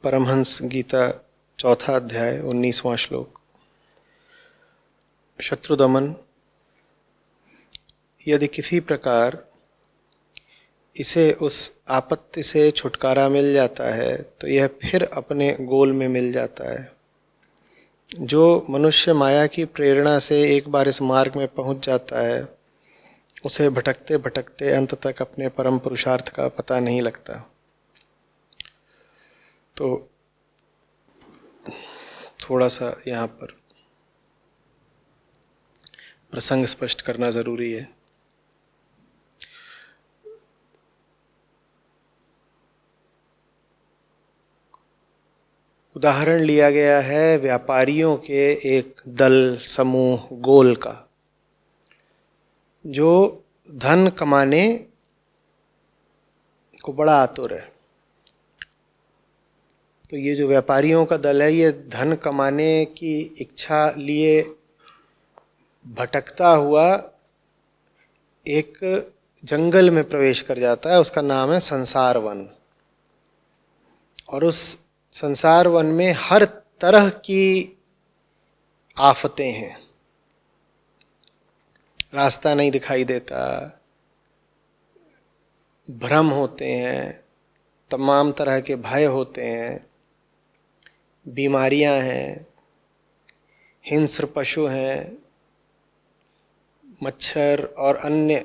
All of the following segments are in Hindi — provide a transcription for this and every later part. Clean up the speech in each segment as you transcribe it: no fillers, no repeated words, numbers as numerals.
परमहंस गीता चौथा अध्याय 19वां श्लोक। शत्रुदमन, यदि किसी प्रकार इसे उस आपत्ति से छुटकारा मिल जाता है तो यह फिर अपने गोल में मिल जाता है। जो मनुष्य माया की प्रेरणा से एक बार इस मार्ग में पहुंच जाता है उसे भटकते भटकते अंत तक अपने परम पुरुषार्थ का पता नहीं लगता। तो थोड़ा सा यहाँ पर प्रसंग स्पष्ट करना जरूरी है। उदाहरण लिया गया है व्यापारियों के एक दल समूह गोल का, जो धन कमाने को बड़ा आतुर है। तो ये जो व्यापारियों का दल है ये धन कमाने की इच्छा लिए भटकता हुआ एक जंगल में प्रवेश कर जाता है। उसका नाम है संसार वन। और उस संसार वन में हर तरह की आफतें हैं। रास्ता नहीं दिखाई देता, भ्रम होते हैं, तमाम तरह के भय होते हैं, बीमारियां हैं, हिंस्र पशु हैं, मच्छर और अन्य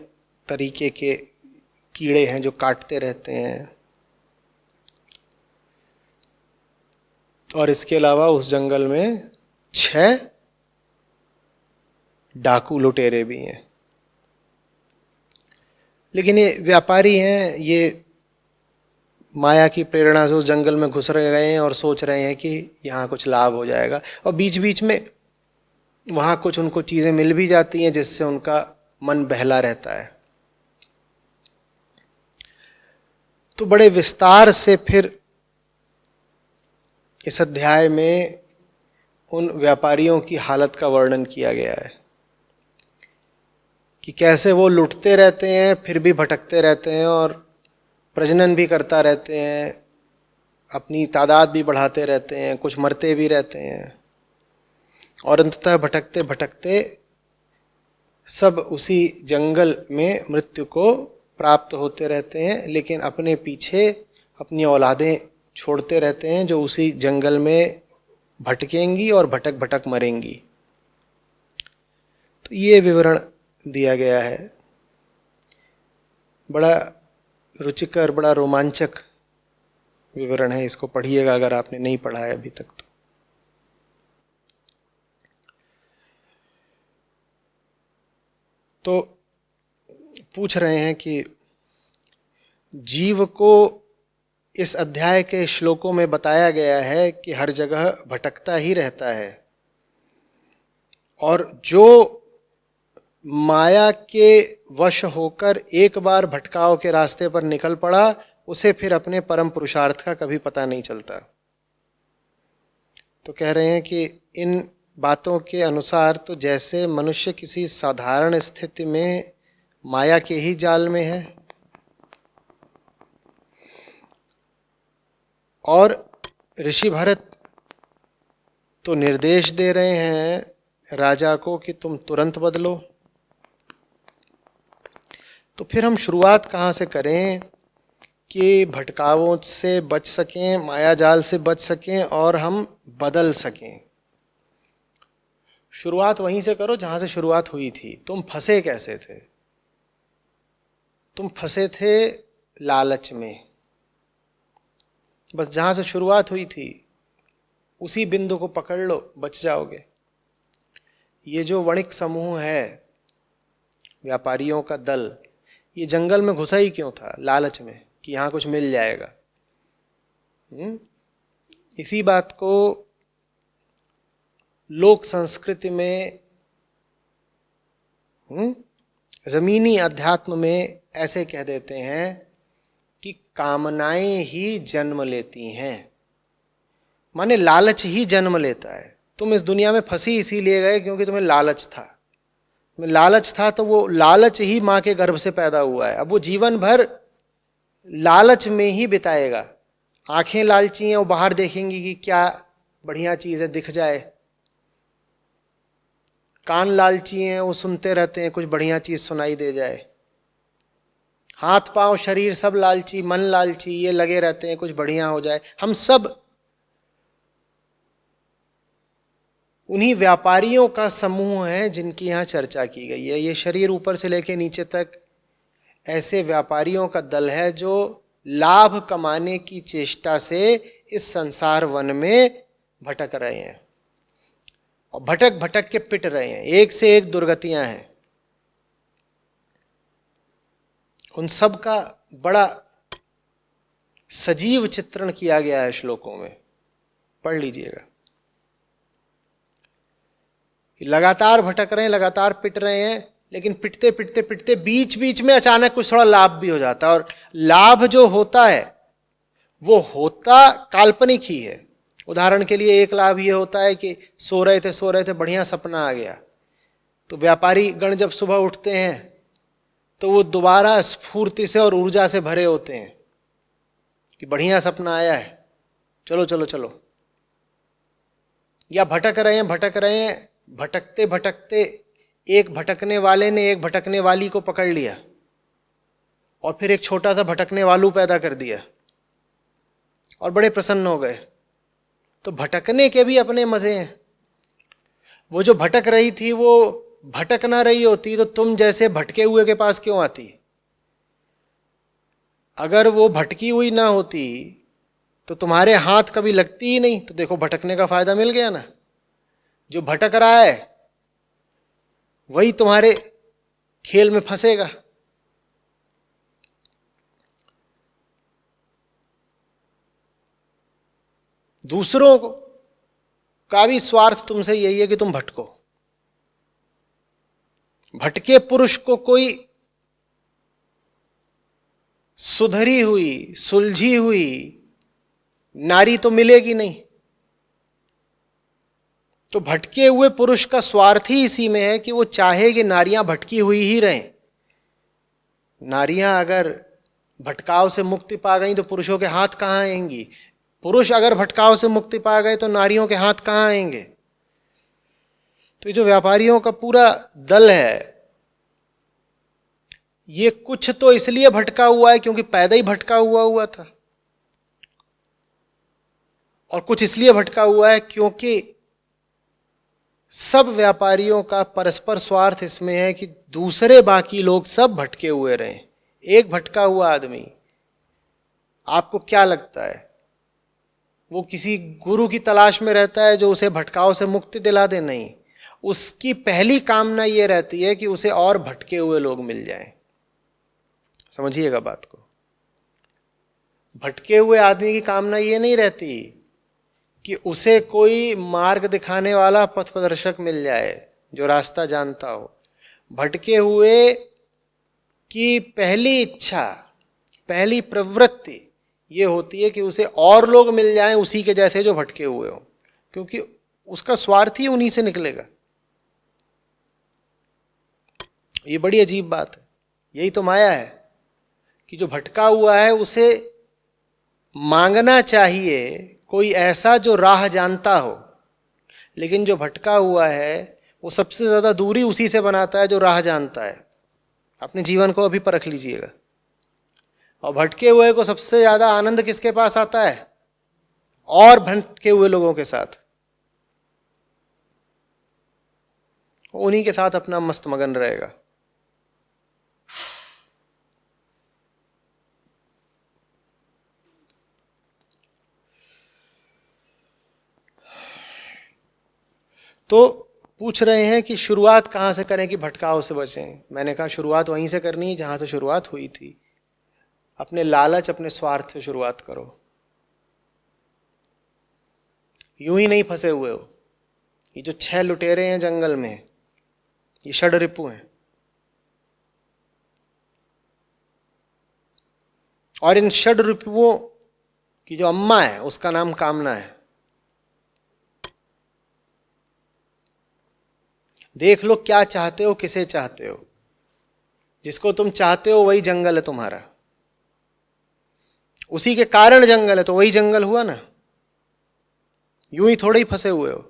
तरीके के कीड़े हैं जो काटते रहते हैं। और इसके अलावा उस जंगल में 6 डाकू लुटेरे भी हैं। लेकिन ये व्यापारी हैं, ये माया की प्रेरणा से उस जंगल में घुस गए हैं और सोच रहे हैं कि यहाँ कुछ लाभ हो जाएगा। और बीच बीच में वहाँ कुछ उनको चीज़ें मिल भी जाती हैं जिससे उनका मन बहला रहता है। तो बड़े विस्तार से फिर इस अध्याय में उन व्यापारियों की हालत का वर्णन किया गया है कि कैसे वो लुटते रहते हैं, फिर भी भटकते रहते हैं और प्रजनन भी करता रहते हैं, अपनी तादाद भी बढ़ाते रहते हैं, कुछ मरते भी रहते हैं और अंततः भटकते भटकते सब उसी जंगल में मृत्यु को प्राप्त होते रहते हैं। लेकिन अपने पीछे अपनी औलादें छोड़ते रहते हैं जो उसी जंगल में भटकेंगी और भटक भटक मरेंगी। तो ये विवरण दिया गया है। बड़ा रुचिकर, बड़ा रोमांचक विवरण है। इसको पढ़िएगा अगर आपने नहीं पढ़ा है अभी तक तो पूछ रहे हैं कि जीव को इस अध्याय के श्लोकों में बताया गया है कि हर जगह भटकता ही रहता है और जो माया के वश होकर एक बार भटकाव के रास्ते पर निकल पड़ा उसे फिर अपने परम पुरुषार्थ का कभी पता नहीं चलता। तो कह रहे हैं कि इन बातों के अनुसार तो जैसे मनुष्य किसी साधारण स्थिति में माया के ही जाल में है और ऋषि भरत तो निर्देश दे रहे हैं राजा को कि तुम तुरंत बदलो। तो फिर हम शुरुआत कहाँ से करें कि भटकावों से बच सकें, माया जाल से बच सकें और हम बदल सकें। शुरुआत वहीं से करो जहाँ से शुरुआत हुई थी। तुम फंसे कैसे थे? तुम फंसे थे लालच में। बस जहाँ से शुरुआत हुई थी उसी बिंदु को पकड़ लो, बच जाओगे। ये जो वणिक समूह है, व्यापारियों का दल, ये जंगल में घुसा ही क्यों था? लालच में कि यहाँ कुछ मिल जाएगा। इसी बात को लोक संस्कृति में, जमीनी अध्यात्म में ऐसे कह देते हैं कि कामनाएं ही जन्म लेती हैं। माने लालच ही जन्म लेता है। तुम इस दुनिया में फंसी इसीलिए गए क्योंकि तुम्हें लालच था। तुम्हें लालच था तो वो लालच ही माँ के गर्भ से पैदा हुआ है। अब वो जीवन भर लालच में ही बिताएगा। आंखें लालची हैं, वो बाहर देखेंगी कि क्या बढ़िया चीज़ है दिख जाए। कान लालची हैं, वो सुनते रहते हैं कुछ बढ़िया चीज़ सुनाई दे जाए। हाथ पांव शरीर सब लालची, मन लालची, ये लगे रहते हैं कुछ बढ़िया हो जाए। हम सब उन्हीं व्यापारियों का समूह है जिनकी यहाँ चर्चा की गई है। ये शरीर ऊपर से लेकर नीचे तक ऐसे व्यापारियों का दल है जो लाभ कमाने की चेष्टा से इस संसार वन में भटक रहे हैं और भटक भटक के पिट रहे हैं। एक से एक दुर्गतियां हैं। उन सब का बड़ा सजीव चित्रण किया गया है श्लोकों में, पढ़ लीजिएगा। लगातार भटक रहे हैं, लगातार पिट रहे हैं, लेकिन पिटते पिटते पिटते बीच बीच में अचानक कुछ थोड़ा लाभ भी हो जाता है। और लाभ जो होता है वो होता काल्पनिक ही है। उदाहरण के लिए एक लाभ ये होता है कि सो रहे थे बढ़िया सपना आ गया, तो व्यापारी गण जब सुबह उठते हैं तो वो दोबारा स्फूर्ति से और ऊर्जा से भरे होते हैं कि बढ़िया सपना आया है, चलो चलो चलो। या भटक रहे हैं, भटकते भटकते एक भटकने वाले ने एक भटकने वाली को पकड़ लिया और फिर एक छोटा सा भटकने वालू पैदा कर दिया और बड़े प्रसन्न हो गए। तो भटकने के भी अपने मजे हैं। वो जो भटक रही थी वो भटक ना रही होती तो तुम जैसे भटके हुए के पास क्यों आती? अगर वो भटकी हुई ना होती तो तुम्हारे हाथ कभी लगती ही नहीं। तो देखो भटकने का फायदा मिल गया ना। जो भटक रहा है वही तुम्हारे खेल में फंसेगा। दूसरों का भी स्वार्थ तुमसे यही है कि तुम भटको। भटके पुरुष को कोई सुधरी हुई सुलझी हुई नारी तो मिलेगी नहीं। तो भटके हुए पुरुष का स्वार्थ ही इसी में है कि वो चाहे कि नारियां भटकी हुई ही रहें। नारियां अगर भटकाव से मुक्ति पा गई तो पुरुषों के हाथ कहाँ आएंगी? पुरुष अगर भटकाव से मुक्ति पा गए तो नारियों के हाथ कहाँ आएंगे? तो ये जो व्यापारियों का पूरा दल है ये कुछ तो इसलिए भटका हुआ है क्योंकि पैदा ही भटका हुआ था, और कुछ इसलिए भटका हुआ है क्योंकि सब व्यापारियों का परस्पर स्वार्थ इसमें है कि दूसरे बाकी लोग सब भटके हुए रहें। एक भटका हुआ आदमी, आपको क्या लगता है वो किसी गुरु की तलाश में रहता है जो उसे भटकाव से मुक्ति दिला दे? नहीं, उसकी पहली कामना ये रहती है कि उसे और भटके हुए लोग मिल जाएं। समझिएगा बात को। भटके हुए आदमी की कामना ये नहीं रहती कि उसे कोई मार्ग दिखाने वाला पथ प्रदर्शक मिल जाए जो रास्ता जानता हो। भटके हुए की पहली इच्छा, पहली प्रवृत्ति ये होती है कि उसे और लोग मिल जाएं उसी के जैसे जो भटके हुए हो, क्योंकि उसका स्वार्थ ही उन्हीं से निकलेगा। ये बड़ी अजीब बात है। यही तो माया है कि जो भटका हुआ है उसे मांगना चाहिए कोई ऐसा जो राह जानता हो, लेकिन जो भटका हुआ है वो सबसे ज़्यादा दूरी उसी से बनाता है जो राह जानता है। अपने जीवन को अभी परख लीजिएगा। और भटके हुए को सबसे ज़्यादा आनंद किसके पास आता है? और भटके हुए लोगों के साथ। उन्हीं के साथ अपना मस्त मगन रहेगा। तो पूछ रहे हैं कि शुरुआत कहाँ से करें कि भटकाव से बचें। मैंने कहा शुरुआत वहीं से करनी है जहाँ से शुरुआत हुई थी। अपने लालच, अपने स्वार्थ से शुरुआत करो। यूं ही नहीं फंसे हुए हो। ये जो 6 लुटेरे हैं जंगल में, ये षड्रिपु हैं, और इन षड्रिपुओं की जो अम्मा है उसका नाम कामना है। देख लो क्या चाहते हो, किसे चाहते हो। जिसको तुम चाहते हो वही जंगल है तुम्हारा। उसी के कारण जंगल है, तो वही जंगल हुआ ना, यूं ही थोड़े ही फंसे हुए हो।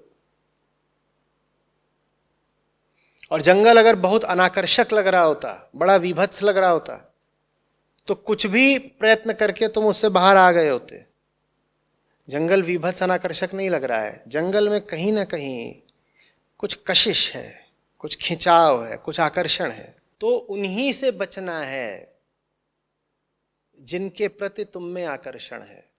और जंगल अगर बहुत अनाकर्षक लग रहा होता, बड़ा विभत्स लग रहा होता, तो कुछ भी प्रयत्न करके तुम उससे बाहर आ गए होते। जंगल विभत्स अनाकर्षक नहीं लग रहा है, जंगल में कहीं ना कहीं कुछ कशिश है, कुछ खिंचाव है, कुछ आकर्षण है। तो उन्हीं से बचना है जिनके प्रति तुम में आकर्षण है।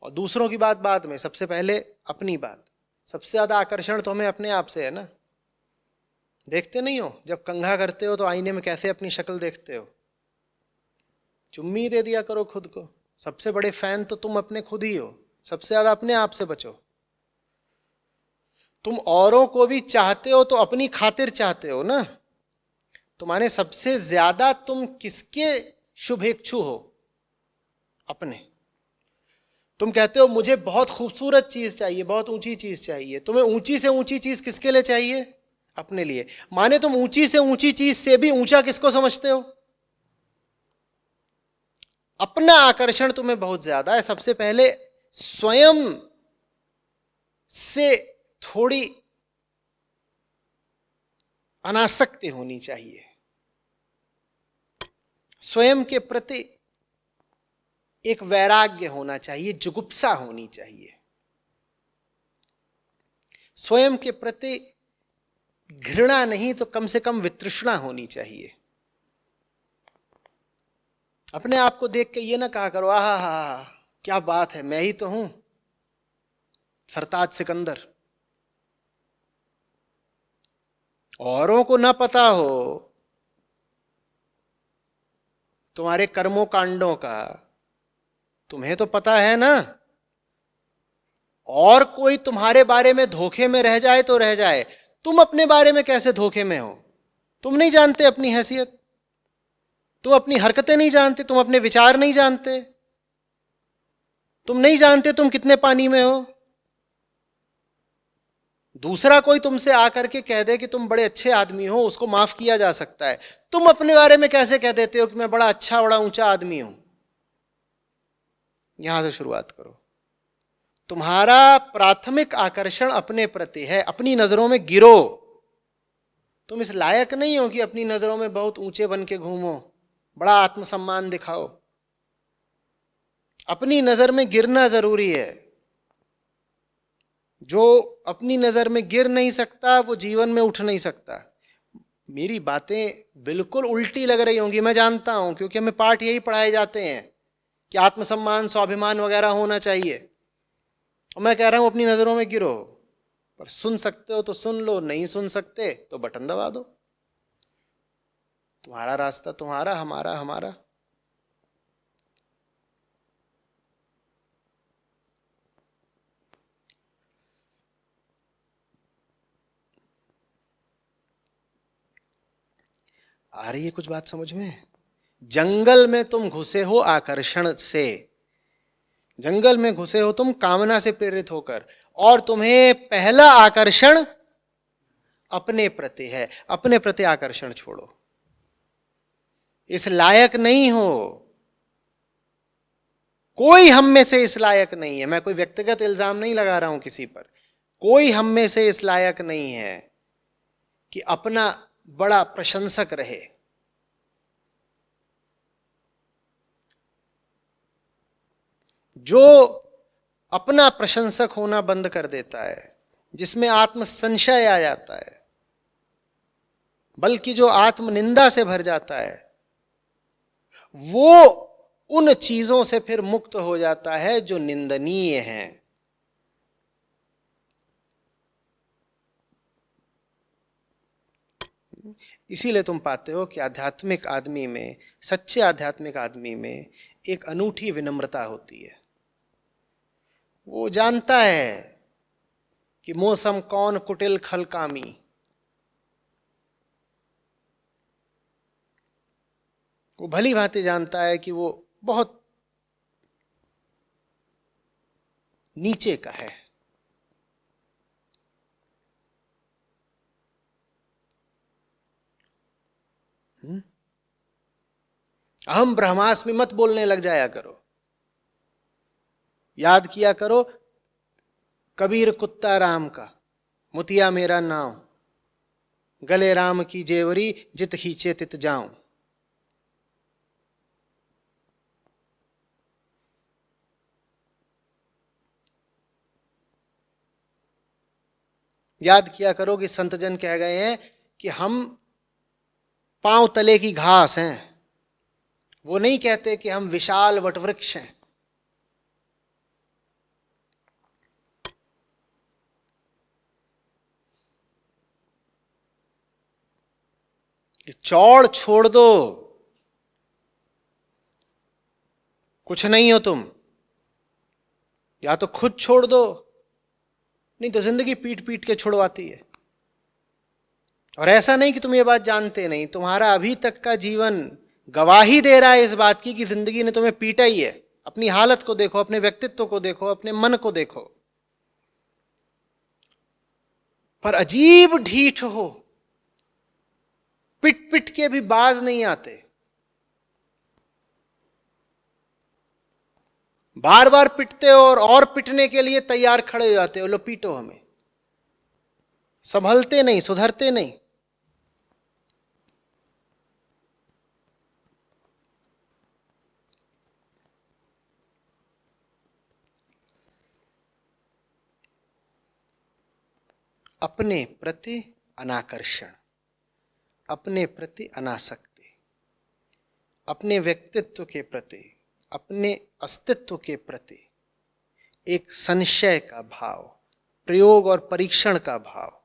और दूसरों की बात बाद में, सबसे पहले अपनी बात। सबसे ज्यादा आकर्षण तो हमें अपने आप से है ना। देखते नहीं हो जब कंघा करते हो तो आईने में कैसे अपनी शक्ल देखते हो? चुम्मी दे दिया करो खुद को। सबसे बड़े फैन तो तुम अपने खुद ही हो। सबसे ज्यादा अपने आप से बचो। तुम औरों को भी चाहते हो तो अपनी खातिर चाहते हो ना। तुम्हारे सबसे ज्यादा तुम किसके शुभेच्छु हो? अपने। तुम कहते हो मुझे बहुत खूबसूरत चीज चाहिए, बहुत ऊंची चीज चाहिए। तुम्हें ऊंची से ऊंची चीज किसके लिए चाहिए? अपने लिए। माने तुम ऊंची से ऊंची चीज से भी ऊंचा किसको समझते हो? अपना आकर्षण तुम्हें बहुत ज्यादा है। सबसे पहले स्वयं से थोड़ी अनासक्ति होनी चाहिए। स्वयं के प्रति एक वैराग्य होना चाहिए, जुगुप्सा होनी चाहिए। स्वयं के प्रति घृणा नहीं तो कम से कम वितृष्णा होनी चाहिए। अपने आप को देख के ये ना कहा करो आहा हा क्या बात है, मैं ही तो हूं सरताज सिकंदर। औरों को ना पता हो तुम्हारे कर्मों कांडों का, तुम्हें तो पता है ना। और कोई तुम्हारे बारे में धोखे में रह जाए तो रह जाए, तुम अपने बारे में कैसे धोखे में हो? तुम नहीं जानते अपनी हैसियत, तुम अपनी हरकतें नहीं जानते, तुम अपने विचार नहीं जानते, तुम नहीं जानते तुम कितने पानी में हो। दूसरा कोई तुमसे आकर के कह दे कि तुम बड़े अच्छे आदमी हो, उसको माफ किया जा सकता है। तुम अपने बारे में कैसे कह देते हो कि मैं बड़ा अच्छा, बड़ा ऊंचा आदमी हूं? यहां से शुरुआत करो। तुम्हारा प्राथमिक आकर्षण अपने प्रति है। अपनी नजरों में गिरो। तुम इस लायक नहीं हो कि अपनी नजरों में बहुत ऊंचे बन के घूमो, बड़ा आत्मसम्मान दिखाओ। अपनी नजर में गिरना जरूरी है। जो अपनी नजर में गिर नहीं सकता वो जीवन में उठ नहीं सकता। मेरी बातें बिल्कुल उल्टी लग रही होंगी, मैं जानता हूं, क्योंकि हमें पाठ यही पढ़ाए जाते हैं कि आत्मसम्मान, स्वाभिमान वगैरह होना चाहिए। और मैं कह रहा हूं अपनी नजरों में गिरो। पर सुन सकते हो तो सुन लो, नहीं सुन सकते तो बटन दबा दो। तुम्हारा रास्ता तुम्हारा, हमारा हमारा। आ रही है कुछ बात समझ में? जंगल में तुम घुसे हो आकर्षण से, जंगल में घुसे हो तुम कामना से प्रेरित होकर, और तुम्हें पहला आकर्षण अपने प्रति है। अपने प्रति आकर्षण छोड़ो। इस लायक नहीं हो। कोई हम में से इस लायक नहीं है। मैं कोई व्यक्तिगत इल्जाम नहीं लगा रहा हूं किसी पर। कोई हम में से इस लायक नहीं है कि अपना बड़ा प्रशंसक रहे। जो अपना प्रशंसक होना बंद कर देता है, जिसमें आत्म संशय आ जाता है, बल्कि जो आत्म निंदा से भर जाता है, वो उन चीजों से फिर मुक्त हो जाता है जो निंदनीय हैं। इसीलिए तुम पाते हो कि आध्यात्मिक आदमी में, सच्चे आध्यात्मिक आदमी में एक अनूठी विनम्रता होती है। वो जानता है कि मौसम कौन कुटिल खल कामी। वो भली भांति जानता है कि वो बहुत नीचे का है। अहम ब्रह्मास्मि मत बोलने लग जाया करो। याद किया करो कबीर कुत्ता राम का, मुतिया मेरा नाम, गले राम की जेवरी, जित खींचे तित जाऊं। याद किया करो कि संतजन कह गए हैं कि हम पांव तले की घास हैं। वो नहीं कहते कि हम विशाल वटवृक्ष हैं। चौड़ छोड़ दो, कुछ नहीं हो तुम, या तो खुद छोड़ दो, नहीं तो जिंदगी पीट पीट के छुड़वाती है। और ऐसा नहीं कि तुम ये बात जानते नहीं, तुम्हारा अभी तक का जीवन गवाही दे रहा है इस बात की कि जिंदगी ने तुम्हें पीटा ही है। अपनी हालत को देखो, अपने व्यक्तित्व को देखो, अपने मन को देखो। पर अजीब ढीठ हो, पिट पिट के भी बाज नहीं आते। बार बार पिटते हो और पिटने के लिए तैयार खड़े हो जाते हो, लो पीटो हमें। संभलते नहीं, सुधरते नहीं। अपने प्रति अनाकर्षण, अपने प्रति अनासक्ति, अपने व्यक्तित्व के प्रति, अपने अस्तित्व के प्रति एक संशय का भाव, प्रयोग और परीक्षण का भाव,